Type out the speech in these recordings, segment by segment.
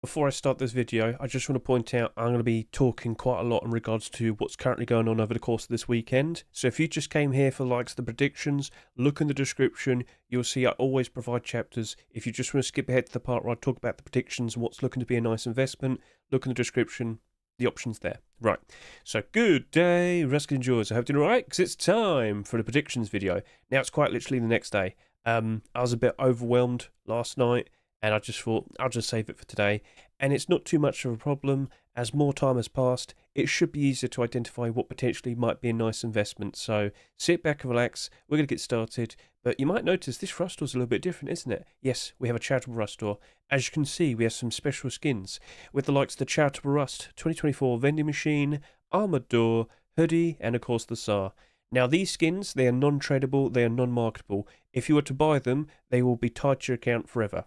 Before I start this video, I just want to point out I'm going to be talking quite a lot in regards to what's currently going on over the course of this weekend. So if you just came here for the predictions, look in the description. You'll see I always provide chapters. If you just want to skip ahead to the part where I talk about the predictions and what's looking to be a nice investment, look in the description. The option's there. Right. So good day, Ruskin and Jaws. I hope you're doing alright, because it's time for the predictions video. Now it's quite literally the next day. I was a bit overwhelmed last night, and I just thought I'll just save it for today. And it's not too much of a problem. As more time has passed, it should be easier to identify what potentially might be a nice investment. So sit back and relax. We're going to get started. But you might notice this rust store's a little bit different, isn't it? Yes, we have a Charitable Rust store. As you can see, we have some special skins with the likes of the Charitable Rust 2024 vending machine, armored door, hoodie, and of course the SAR. Now these skins, they are non-tradable, they are non-marketable. If you were to buy them, they will be tied to your account forever.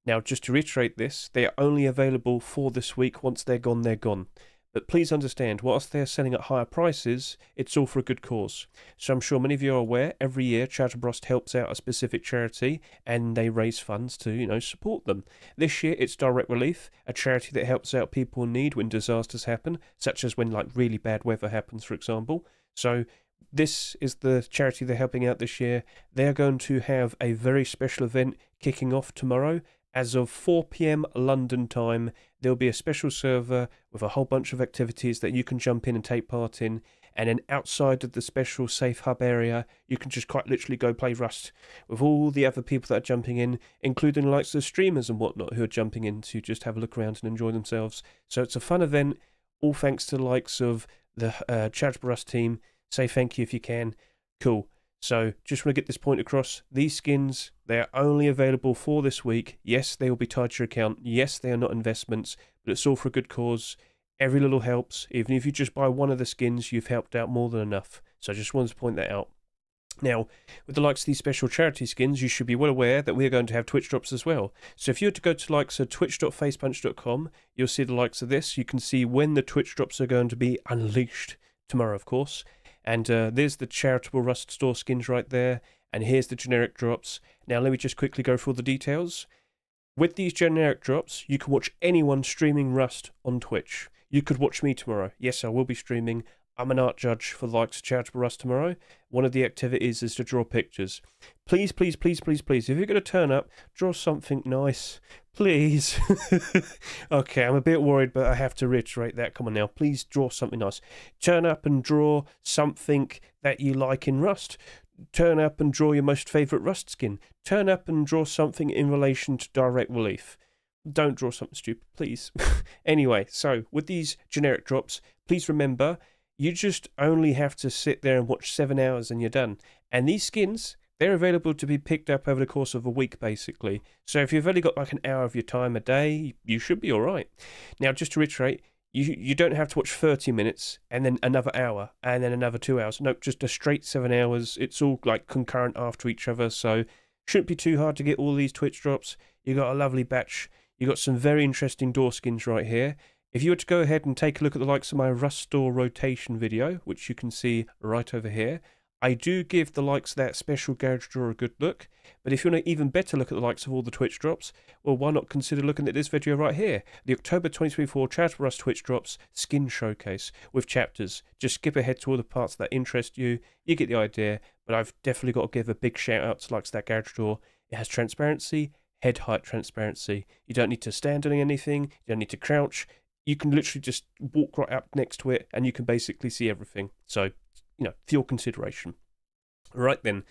Now, just to reiterate this, they are only available for this week. Once they're gone, they're gone. But please understand, whilst they're selling at higher prices, it's all for a good cause. So I'm sure many of you are aware, every year Charitable Rust helps out a specific charity and they raise funds to, support them. This year it's Direct Relief, a charity that helps out people in need when disasters happen, such as when really bad weather happens, for example. So this is the charity they're helping out this year. They're going to have a very special event kicking off tomorrow. As of 4 PM London time, there'll be a special server with a whole bunch of activities that you can jump in and take part in. And then outside of the special safe hub area, you can just quite literally go play Rust with all the other people that are jumping in, including the likes of streamers and whatnot who are jumping in to just have a look around and enjoy themselves. So it's a fun event, all thanks to the likes of the Charitable Rust team. Say thank you if you can. Cool. So, just want to get this point across. These skins, they are only available for this week. Yes, they will be tied to your account. Yes, they are not investments, but it's all for a good cause. Every little helps. Even if you just buy one of the skins, you've helped out more than enough. So, I just wanted to point that out. Now, with the likes of these special charity skins, you should be well aware that we are going to have Twitch drops as well. So if you were to go to likes of twitch.facepunch.com, you'll see the likes of this. You can see when the Twitch drops are going to be unleashed tomorrow, of course. And there's the Charitable Rust store skins right there. And here's the generic drops. Now let me just quickly go through all the details. With these generic drops, you can watch anyone streaming Rust on Twitch. You could watch me tomorrow. Yes, I will be streaming. I'm an art judge for the likes of Charitable Rust tomorrow. One of the activities is to draw pictures. Please, please, please, please, please, if you're going to turn up, draw something nice. Please. Okay, I'm a bit worried, but I have to reiterate that. Come on now, please draw something nice. Turn up and draw something that you like in Rust. Turn up and draw your most favourite Rust skin. Turn up and draw something in relation to Direct Relief. Don't draw something stupid, please. Anyway, so with these generic drops, please remember, you just only have to sit there and watch 7 hours and you're done. And these skins, they're available to be picked up over the course of a week, basically. So if you've only got an hour of your time a day, you should be all right. Now, just to reiterate, you don't have to watch 30 minutes and then another hour and then another 2 hours. No, just a straight 7 hours. It's all concurrent after each other, so shouldn't be too hard to get all these Twitch drops. You got a lovely batch. You got some very interesting door skins right here. If you were to go ahead and take a look at the likes of my Rust Store rotation video, which you can see right over here, I do give the likes of that special garage drawer a good look. But if you want to even better look at the likes of all the Twitch drops, well, why not consider looking at this video right here? The October 2024 Charitable Rust Twitch drops skin showcase with chapters. Just skip ahead to all the parts that interest you. You get the idea, but I've definitely got to give a big shout out to likes of that garage drawer. It has transparency, head height transparency. You don't need to stand on anything. You don't need to crouch. You can literally just walk right up next to it and you can basically see everything. So, for your consideration. Right then.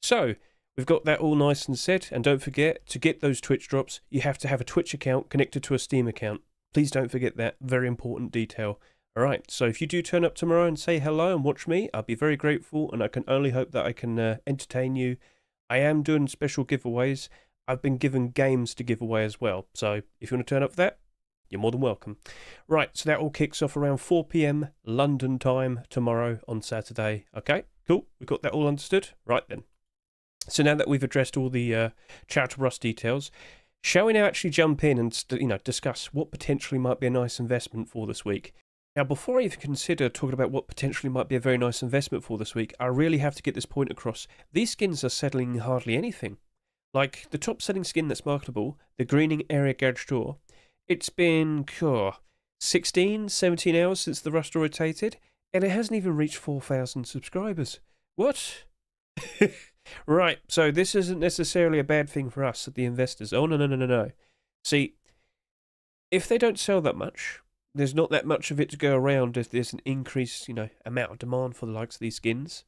So, we've got that all nice and set. And don't forget, to get those Twitch drops, you have to have a Twitch account connected to a Steam account. Please don't forget that. Very important detail. Alright, so if you do turn up tomorrow and say hello and watch me, I'll be very grateful and I can only hope that I can entertain you. I am doing special giveaways. I've been given games to give away as well. So, if you want to turn up for that, you're more than welcome. Right, so that all kicks off around 4 PM London time tomorrow on Saturday. Okay, cool. We've got that all understood. Right then. So now that we've addressed all the Charitable Rust details, shall we now actually jump in and discuss what potentially might be a nice investment for this week? Now, before I even consider talking about what potentially might be a very nice investment for this week, I really have to get this point across. These skins are settling hardly anything. Like, the top selling skin that's marketable, the greening area garage door, It's been 16, 17 hours since the roster rotated, and it hasn't even reached 4,000 subscribers. What? Right, so this isn't necessarily a bad thing for us, the investors. Oh, no, no, no, no, no. See, if they don't sell that much, there's not that much of it to go around if there's an increased, amount of demand for the likes of these skins.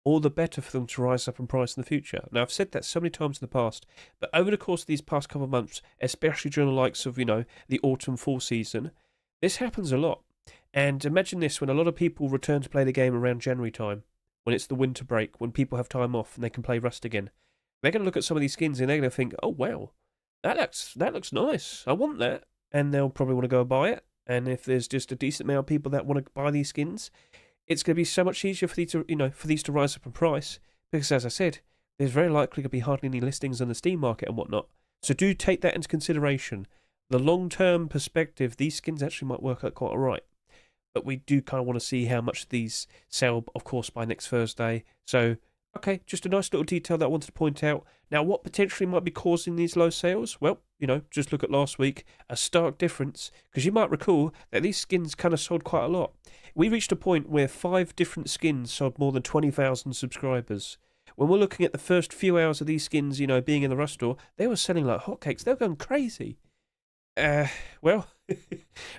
All the better for them to rise up in price in the future. Now, I've said that so many times in the past, but over the course of these past couple of months, especially during the likes of, the autumn-fall season, this happens a lot. And imagine this, when a lot of people return to play the game around January time, when it's the winter break, when people have time off and they can play Rust again, they're going to look at some of these skins and they're going to think, oh, wow, that looks nice. I want that. And they'll probably want to go and buy it. And if there's just a decent amount of people that want to buy these skins, it's going to be so much easier for these to rise up in price, because as I said, there's very likely to be hardly any listings on the Steam market and whatnot. So do take that into consideration. The long-term perspective, these skins actually might work out quite alright. But we do kind of want to see how much these sell, of course, by next Thursday. So, okay, just a nice little detail that I wanted to point out. Now, what potentially might be causing these low sales? Well, just look at last week. A stark difference, because you might recall that these skins kind of sold quite a lot. We reached a point where 5 different skins sold more than 20,000 subscribers. When we're looking at the first few hours of these skins, being in the Rust store, they were selling like hotcakes. They were going crazy. Well,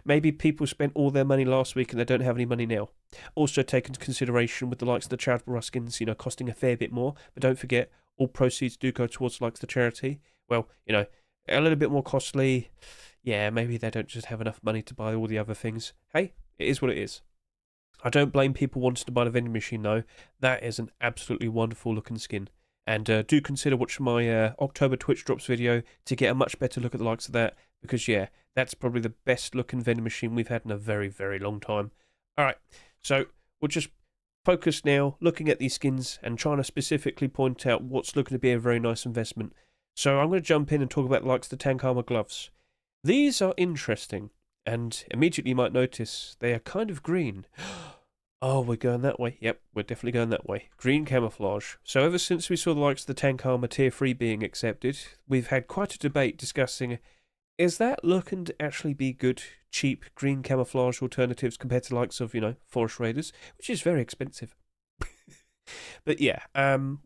maybe people spent all their money last week and they don't have any money now. Also take into consideration with the likes of the charitable Rust skins, costing a fair bit more. But don't forget, all proceeds do go towards the likes of the charity. Well, a little bit more costly. Yeah, maybe they don't just have enough money to buy all the other things. Hey, it is what it is. I don't blame people wanting to buy the vending machine, though. That is an absolutely wonderful looking skin. And do consider watching my October Twitch Drops video to get a much better look at the likes of that. Because, yeah, that's probably the best looking vending machine we've had in a very, very long time. Alright, so we'll just focus now looking at these skins and trying to specifically point out what's looking to be a very nice investment. So I'm going to jump in and talk about the likes of the tank armor gloves. These are interesting. And immediately you might notice they are kind of green. Oh, we're going that way. Yep, we're definitely going that way. Green camouflage. So ever since we saw the likes of the tank armor tier 3 being accepted, we've had quite a debate discussing, is that looking to actually be good, cheap green camouflage alternatives compared to the likes of, Forest Raiders, which is very expensive. But yeah,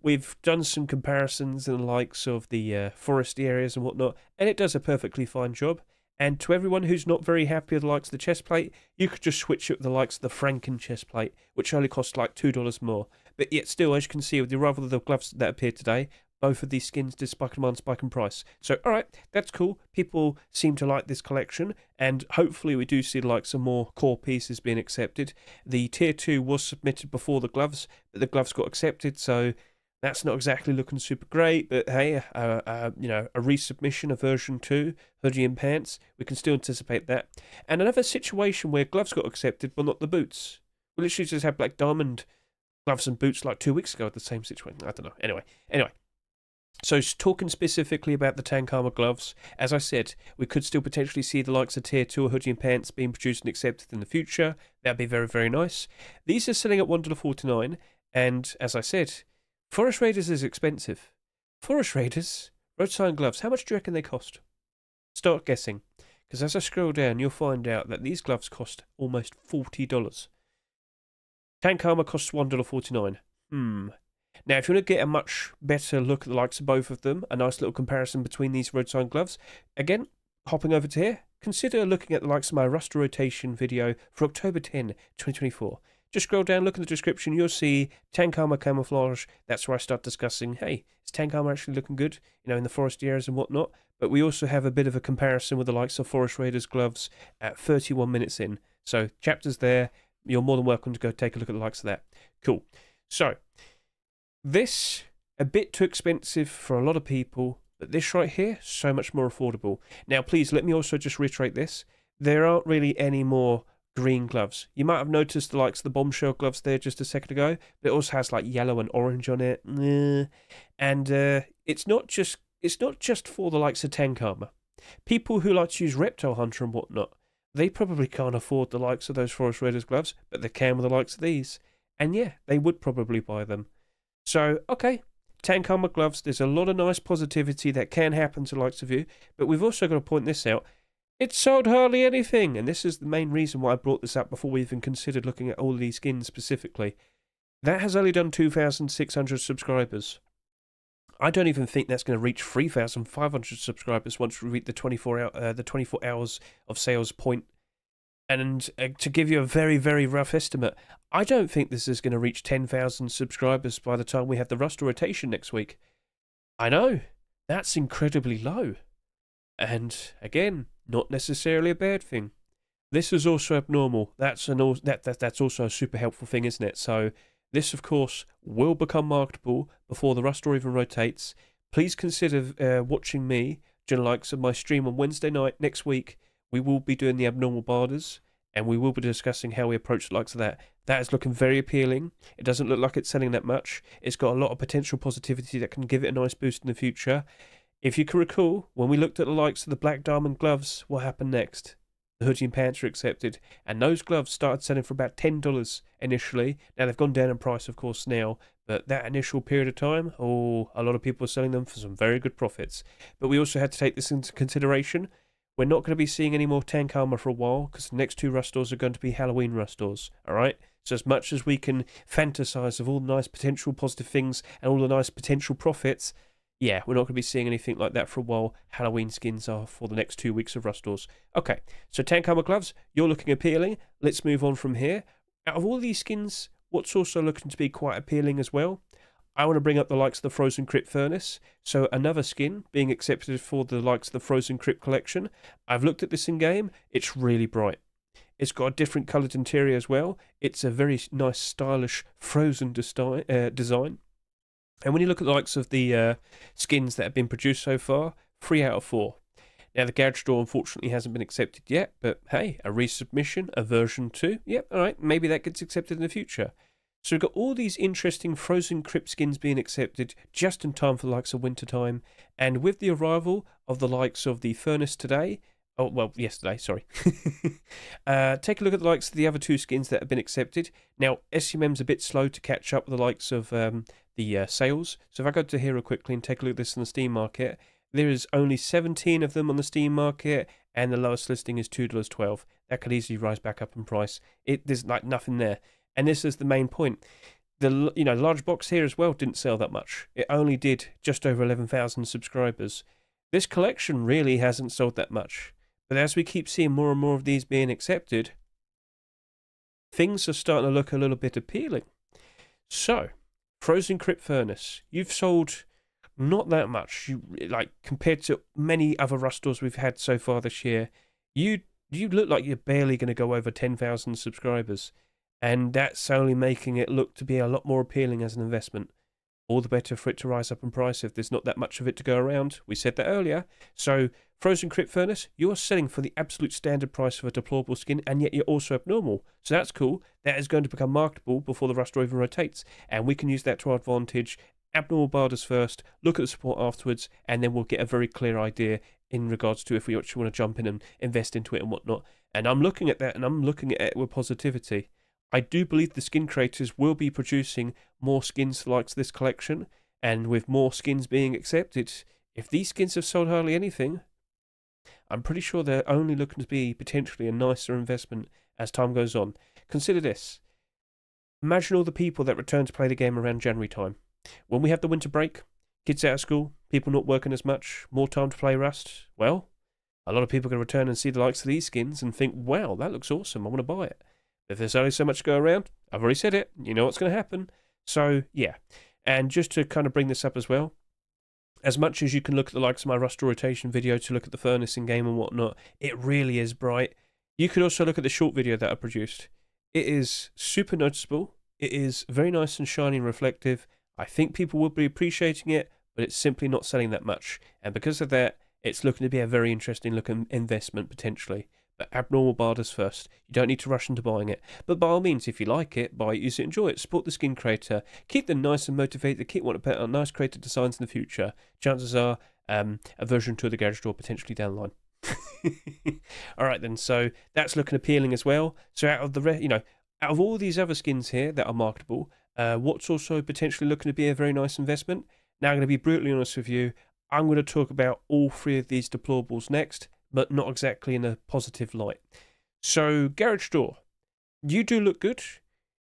we've done some comparisons in the likes of the foresty areas and whatnot, and it does a perfectly fine job. And to everyone who's not very happy with the likes of the chest plate, you could just switch it with the likes of the Franken chest plate, which only costs like $2 more. But yet still, as you can see with the rather the gloves that appeared today, both of these skins did spike in demand, spike in price. So, alright, that's cool. People seem to like this collection, and hopefully we do see the likes of more core pieces being accepted. The tier 2 was submitted before the gloves, but the gloves got accepted, so that's not exactly looking super great, but hey, a resubmission of version 2, hoodie and pants, we can still anticipate that. And another situation where gloves got accepted, but not the boots. We literally just had Black Diamond gloves and boots like 2 weeks ago at the same situation. I don't know. Anyway. So talking specifically about the tank armor gloves, as I said, we could still potentially see the likes of tier 2 hoodie and pants being produced and accepted in the future. That'd be very, very nice. These are selling at $1.49, and as I said, Forest Raiders is expensive. Forest Raiders, road sign gloves, how much do you reckon they cost? Start guessing, because as I scroll down, you'll find out that these gloves cost almost $40. Tank armor costs $1.49. Now, if you want to get a much better look at the likes of both of them, a nice little comparison between these road sign gloves, again, hopping over to here, consider looking at the likes of my roster rotation video for October 10, 2024. Just scroll down, look in the description, you'll see tank armor camouflage. That's where I start discussing, hey, is tank armor actually looking good, in the forest areas and whatnot? But we also have a bit of a comparison with the likes of Forest Raiders gloves at 31 minutes in. So, chapters there, you're more than welcome to go take a look at the likes of that. Cool. So, this, a bit too expensive for a lot of people, but this right here, so much more affordable. Now, please, let me also just reiterate this. There aren't really any more green gloves. You might have noticed the likes of the bombshell gloves there just a second ago, but it also has like yellow and orange on it. And it's not just for the likes of tank armor. People who like to use reptile hunter and whatnot, they probably can't afford the likes of those Forest Raiders gloves, but they can with the likes of these. And yeah, they would probably buy them. So, okay, tank armor gloves, there's a lot of nice positivity that can happen to the likes of you, but we've also got to point this out. It sold hardly anything, and this is the main reason why I brought this up before we even considered looking at all of these skins specifically. That has only done 2,600 subscribers. I don't even think that's going to reach 3,500 subscribers once we reach the 24 hours of sales point. And to give you a very, very rough estimate, I don't think this is going to reach 10,000 subscribers by the time we have the Rust rotation next week. I know, that's incredibly low. And again, not necessarily a bad thing. This is also abnormal. That's also a super helpful thing, isn't it? So this, of course, will become marketable before the Rust even rotates. Please consider watching me during the likes of my stream on Wednesday night next week. We will be doing the abnormal barders, and we will be discussing how we approach the likes of that. That is looking very appealing. It doesn't look like it's selling that much. It's got a lot of potential positivity that can give it a nice boost in the future. If you can recall, when we looked at the likes of the Black Diamond gloves, what happened next? The hoodie and pants were accepted, and those gloves started selling for about $10 initially. Now, they've gone down in price, of course, now, but that initial period of time, a lot of people were selling them for some very good profits. But we also had to take this into consideration. We're not going to be seeing any more tank armor for a while, because the next two rust stores are going to be Halloween rust stores, alright? So as much as we can fantasize of all the nice potential positive things and all the nice potential profits, yeah, we're not going to be seeing anything like that for a while. Halloween skins are for the next 2 weeks of rust stores. Okay, so tank armor gloves, you're looking appealing. Let's move on from here. Out of all these skins, what's also looking to be quite appealing as well, I want to bring up the likes of the Frozen Crypt Furnace. So another skin being accepted for the likes of the Frozen Crypt collection. I've looked at this in game. It's really bright. It's got a different coloured interior as well. It's a very nice, stylish frozen design. And when you look at the likes of the skins that have been produced so far, 3 out of 4. Now, the Garage Door unfortunately hasn't been accepted yet, but hey, a resubmission, a version 2. Yep, alright, maybe that gets accepted in the future. So we've got all these interesting Frozen Crypt skins being accepted just in time for the likes of wintertime. And with the arrival of the likes of the Furnace today, yesterday, sorry. Take a look at the likes of the other 2 skins that have been accepted. Now, SUMM's a bit slow to catch up with the likes of the sales. So if I go to here real quickly and take a look at this in the Steam market, there is only 17 of them on the Steam market, and the lowest listing is $2.12. That could easily rise back up in price. There's like nothing there. And this is the main point. The large box here as well didn't sell that much. It only did just over 11,000 subscribers. This collection really hasn't sold that much. But as we keep seeing more and more of these being accepted, things are starting to look a little bit appealing. So, Frozen Crypt Furnace, you've sold not that much. Compared to many other rust stores we've had so far this year, you look like you're barely going to go over 10,000 subscribers. And that's only making it look to be a lot more appealing as an investment. All the better for it to rise up in price if there's not that much of it to go around. We said that earlier. So, Frozen Crypt Furnace, you are selling for the absolute standard price of a deployable skin, and yet you're also abnormal. So that's cool. That is going to become marketable before the rust even rotates. And we can use that to our advantage. Abnormal barders first, look at the support afterwards, and then we'll get a very clear idea in regards to if we actually want to jump in and invest into it and whatnot. And I'm looking at that, and I'm looking at it with positivity. I do believe the skin creators will be producing more skins like this collection, and with more skins being accepted, if these skins have sold hardly anything, I'm pretty sure they're only looking to be potentially a nicer investment as time goes on. Consider this. Imagine all the people that return to play the game around January time. When we have the winter break, kids out of school, people not working as much, more time to play Rust, well, a lot of people are going to return and see the likes of these skins and think, wow, that looks awesome, I want to buy it. If there's only so much to go around, I've already said it, you know what's going to happen. So, yeah. And just to kind of bring this up as well, as much as you can look at the likes of my Rust rotation video to look at the furnace in game and whatnot, it really is bright. You could also look at the short video that I produced. It is super noticeable. It is very nice and shiny and reflective. I think people will be appreciating it, but it's simply not selling that much. And because of that, it's looking to be a very interesting looking investment potentially. But abnormal barders first. You don't need to rush into buying it. But by all means, if you like it, buy it, use it, enjoy it. Support the skin creator. Keep them nice and motivated. Keep wanting to put out nice creative designs in the future. Chances are a version 2 of the Garage Door potentially down the line. Alright then, so that's looking appealing as well. So out of all these other skins here that are marketable, what's also potentially looking to be a very nice investment? Now I'm going to be brutally honest with you. I'm going to talk about all 3 of these deployables next. but not exactly in a positive light. So, garage door, you do look good.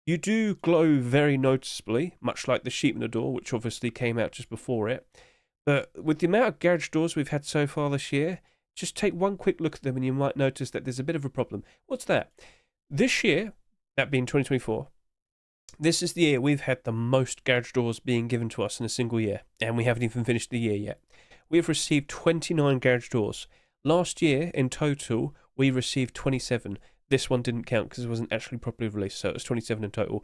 You do glow very noticeably, much like the sheep in the door, which obviously came out just before it. But with the amount of garage doors we've had so far this year, just take one quick look at them and you might notice that there's a bit of a problem. What's that? This year, that being 2024, this is the year we've had the most garage doors being given to us in a single year, and we haven't even finished the year yet. We have received 29 garage doors. Last year, in total, we received 27. This one didn't count because it wasn't actually properly released, so it was 27 in total.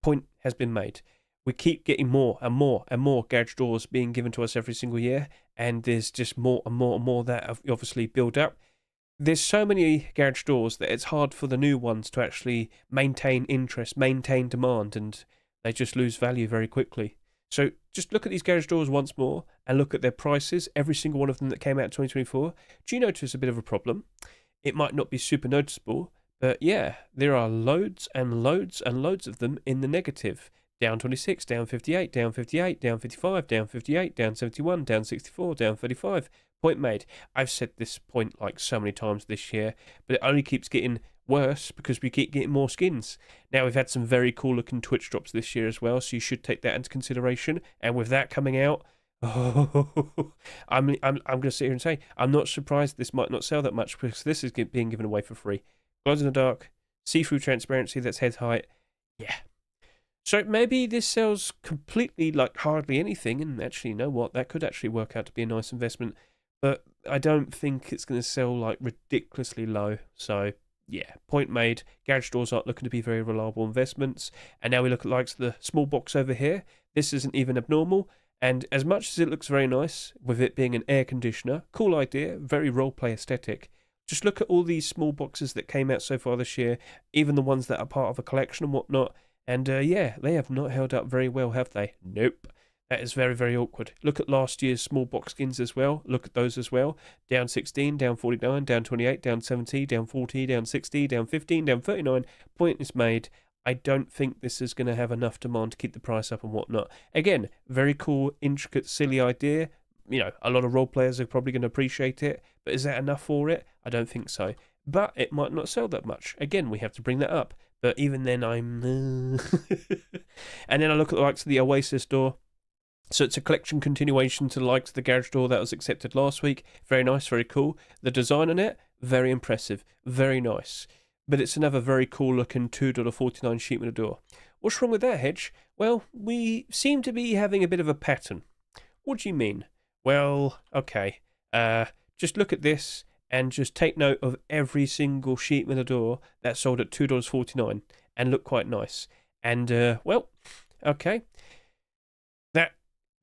Point has been made. We keep getting more and more and more garage doors being given to us every single year, and there's just more and more and more that have obviously built up. There's so many garage doors that it's hard for the new ones to actually maintain interest, maintain demand, and they just lose value very quickly. So just look at these garage doors once more and look at their prices, every single one of them that came out in 2024. Do you notice a bit of a problem? It might not be super noticeable, but yeah, there are loads and loads and loads of them in the negative. Down 26, down 58, down 58, down 55, down 58, down 71, down 64, down 35. Point made. I've said this point like so many times this year, but it only keeps getting worse because we keep getting more skins. Now, we've had some very cool looking Twitch drops this year as well, so you should take that into consideration. And with that coming out, I'm going to sit here and say, I'm not surprised this might not sell that much because this is being given away for free. Glows in the dark, see-through transparency that's head height. Yeah. So maybe this sells completely like hardly anything, and actually, you know what, that could actually work out to be a nice investment, but I don't think it's going to sell like ridiculously low. So yeah, point made. Garage doors aren't looking to be very reliable investments. And now we look at likes of the small box over here. This isn't even abnormal, and as much as it looks very nice with it being an air conditioner, cool idea, very roleplay aesthetic. Just look at all these small boxes that came out so far this year, even the ones that are part of a collection and whatnot. And yeah, they have not held up very well, have they? Nope. That is very, very awkward. Look at last year's small box skins as well. Look at those as well. Down 16, down 49, down 28, down 70, down 40, down 60, down 15, down 39. Point is made. I don't think this is going to have enough demand to keep the price up and whatnot. Again, very cool, intricate, silly idea. You know, a lot of role players are probably going to appreciate it. But is that enough for it? I don't think so. But it might not sell that much. Again, we have to bring that up. But even then, I'm... And then I look at the likes of the Oasis door. So it's a collection continuation to the likes of the garage door that was accepted last week. Very nice, very cool. The design on it, very impressive, very nice. But it's another very cool looking $2.49 sheet metal door. What's wrong with that, Hedge? Well, we seem to be having a bit of a pattern. What do you mean? Well, okay. Just look at this and just take note of every single sheet metal door that's sold at $2.49 and look quite nice. And, well, okay.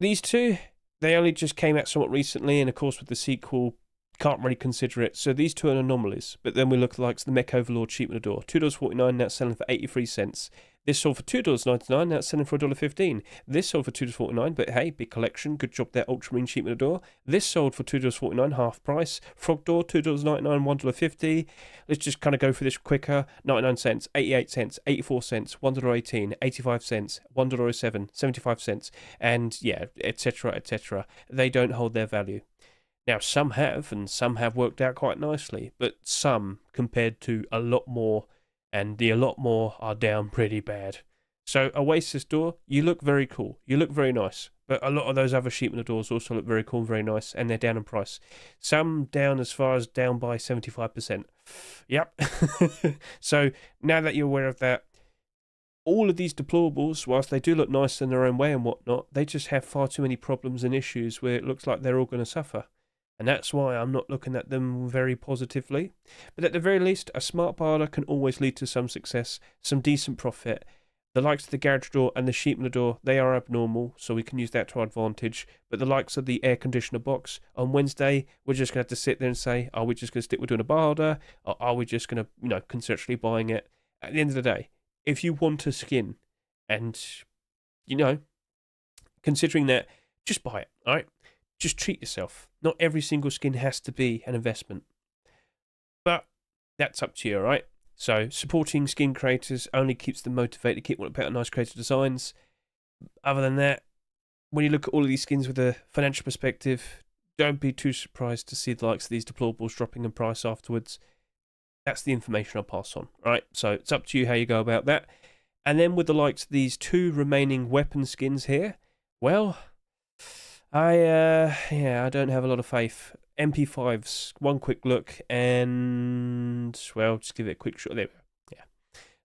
These two, they only just came out somewhat recently, and of course with the sequel, can't really consider it. So these two are anomalies. But then we look at like the Mech Overlord sheet metal door. $2.49, now it's selling for 83 cents. This sold for $2.99, now it's selling for $1.15. This sold for $2.49, but hey, big collection. Good job there, Ultramarine sheet metal door. This sold for $2.49, half price. Frog door, $2.99, $1.50. Let's just kind of go through this quicker. 99 cents, 88 cents, 84 cents, $1.18, 85 cents, $1.07, 75 cents, and yeah, etc., etc. They don't hold their value. Now, some have, and some have worked out quite nicely, but some, compared to a lot more, and the a lot more are down pretty bad. So, Oasis door, you look very cool. You look very nice. But a lot of those other sheet metal doors also look very cool and very nice, and they're down in price. Some down as far as down by 75%. Yep. So, now that you're aware of that, all of these deployables, whilst they do look nice in their own way and whatnot, they just have far too many problems and issues where it looks like they're all going to suffer. And that's why I'm not looking at them very positively. But at the very least, a smart barter can always lead to some success, some decent profit. The likes of the garage door and the sheet metal door, they are abnormal, so we can use that to our advantage. But the likes of the air conditioner box, on Wednesday, we're just going to have to sit there and say, are we just going to stick with doing a barter, or are we just going to, conceptually buying it? At the end of the day, if you want a skin, and, considering that, just buy it, all right? Just treat yourself. Not every single skin has to be an investment. But that's up to you, all right? So supporting skin creators only keeps them motivated, keep wanting to put out nice creative designs. Other than that, when you look at all of these skins with a financial perspective, don't be too surprised to see the likes of these deplorables dropping in price afterwards. That's the information I'll pass on, right? So it's up to you how you go about that. And then with the likes of these 2 remaining weapon skins here, well, I don't have a lot of faith. MP5s, one quick look, and, well, just give it a quick shot. There we go. Yeah.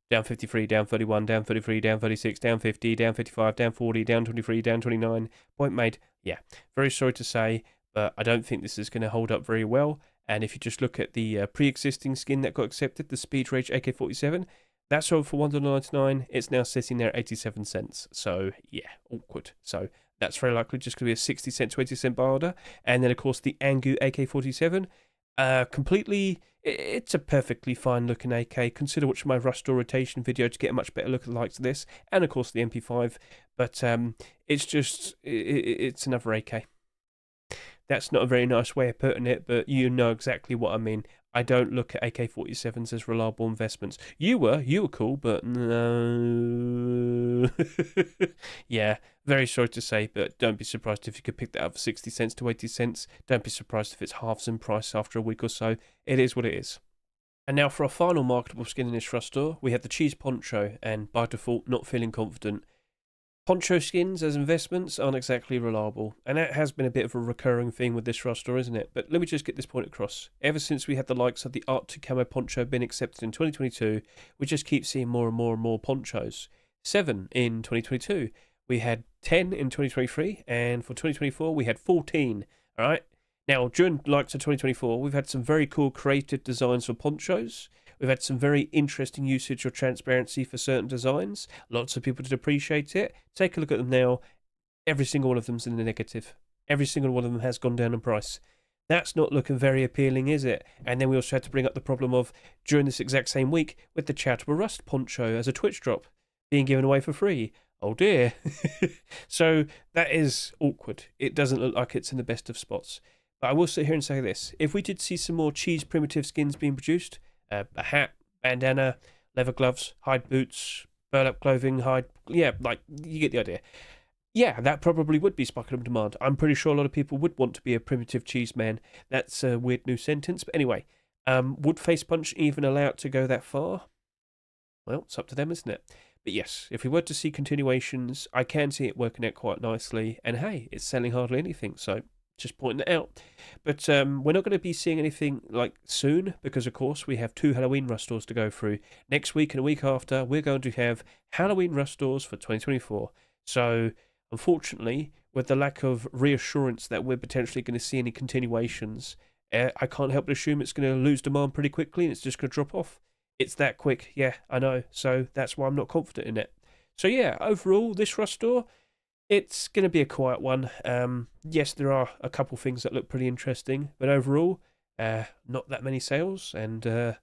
Down 53, down 31, down 33, down 36, down 50, down 55, down 40, down 23, down 29. Point made. Yeah. Very sorry to say, but I don't think this is going to hold up very well. And if you just look at the pre-existing skin that got accepted, the Speed Rage AK-47, that sold for $1.99. It's now sitting there at 87 cents. So, yeah, awkward. So, that's very likely just going to be a 60 cent to 80 cent barter. And then, of course, the Angu AK-47. Completely, it's a perfectly fine looking AK. Consider watching my Rust Door rotation video to get a much better look at the likes of this. And, of course, the MP5. But it's just, it's another AK. That's not a very nice way of putting it, but you know exactly what I mean. I don't look at AK-47s as reliable investments. You were cool, but no. Yeah, very sorry to say, but don't be surprised if you could pick that up for 60 cents to 80 cents. Don't be surprised if it's halves in price after a week or so. It is what it is. And now for our final marketable skin in this Rust store, we have the Cheese Poncho, and by default, not feeling confident. Poncho skins as investments aren't exactly reliable, and that has been a bit of a recurring theme with this Rust store, isn't it? But let me just get this point across. Ever since we had the likes of the Arctic Camo Poncho being accepted in 2022, we just keep seeing more and more and more ponchos. 7 in 2022. We had 10 in 2023, and for 2024 we had 14. All right. Now, during the likes of 2024, we've had some very cool creative designs for ponchos. We've had some very interesting usage of transparency for certain designs. Lots of people did appreciate it. Take a look at them now. Every single one of them's in the negative. Every single one of them has gone down in price. That's not looking very appealing, is it? And then we also had to bring up the problem of, during this exact same week, with the Charitable Rust poncho as a Twitch drop being given away for free. Oh dear. So that is awkward. It doesn't look like it's in the best of spots. But I will sit here and say this. If we did see some more cheese primitive skins being produced, a hat, bandana, leather gloves, hide boots, burlap clothing, hide... Yeah, like, you get the idea. Yeah, that probably would be sparking up demand. I'm pretty sure a lot of people would want to be a primitive cheese man. That's a weird new sentence. But anyway, would Face Punch even allow it to go that far? Well, it's up to them, isn't it? But yes, if we were to see continuations, I can see it working out quite nicely. And hey, it's selling hardly anything, so... just pointing it out. But we're not going to be seeing anything like soon, because of course we have 2 Halloween Rust stores to go through. Next week and a week after, we're going to have Halloween Rust stores for 2024. So unfortunately, with the lack of reassurance that we're potentially going to see any continuations, I can't help but assume it's going to lose demand pretty quickly and it's just going to drop off. It's that quick. Yeah, I know. So that's why I'm not confident in it. So yeah, overall, this Rust store, it's going to be a quiet one. Yes, there are a couple things that look pretty interesting, but overall, not that many sales and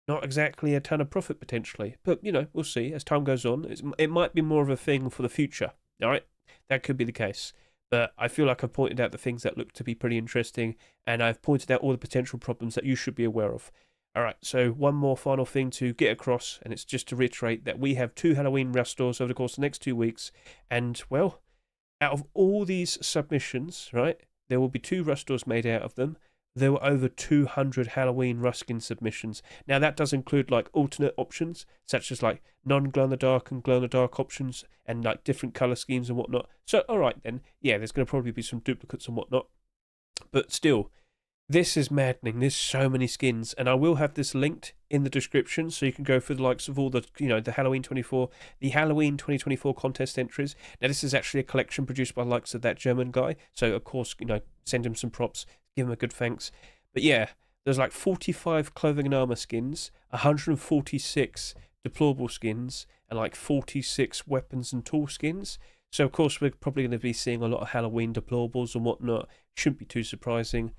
not exactly a ton of profit potentially. But, you know, we'll see as time goes on. It might be more of a thing for the future, all right? That could be the case. But I feel like I've pointed out the things that look to be pretty interesting, and I've pointed out all the potential problems that you should be aware of. All right, so one more final thing to get across, and it's just to reiterate that we have 2 Halloween Rust stores over the course of the next 2 weeks, and, well... out of all these submissions, right, there will be 2 Rust stores made out of them. There were over 200 Halloween Ruskin submissions. Now, that does include, like, alternate options, such as, like, non-glow-in-the-dark and glow-in-the-dark options, and, like, different colour schemes and whatnot. So, all right, then, yeah, there's going to probably be some duplicates and whatnot. But still, this is maddening. There's so many skins, and I will have this linked in the description, so you can go through the likes of all the, you know, the Halloween 2024 contest entries. Now, this is actually a collection produced by the likes of that German guy, so of course, you know, send him some props, give him a good thanks. But yeah, there's like 45 clothing and armor skins, 146 deplorable skins, and like 46 weapons and tool skins. So of course, we're probably going to be seeing a lot of Halloween deplorables and whatnot. Shouldn't be too surprising.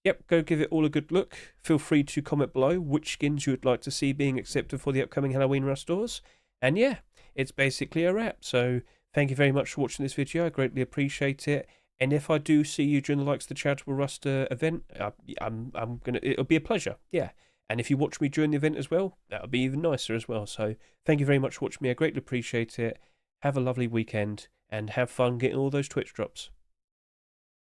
Yep, go give it all a good look. Feel free to comment below which skins you would like to see being accepted for the upcoming Halloween Rust stores. And yeah, it's basically a wrap. So thank you very much for watching this video. I greatly appreciate it. And if I do see you during the likes of the Charitable Rust event, it'll be a pleasure. Yeah. And if you watch me during the event as well, that'll be even nicer as well. So thank you very much for watching me. I greatly appreciate it. Have a lovely weekend and have fun getting all those Twitch drops.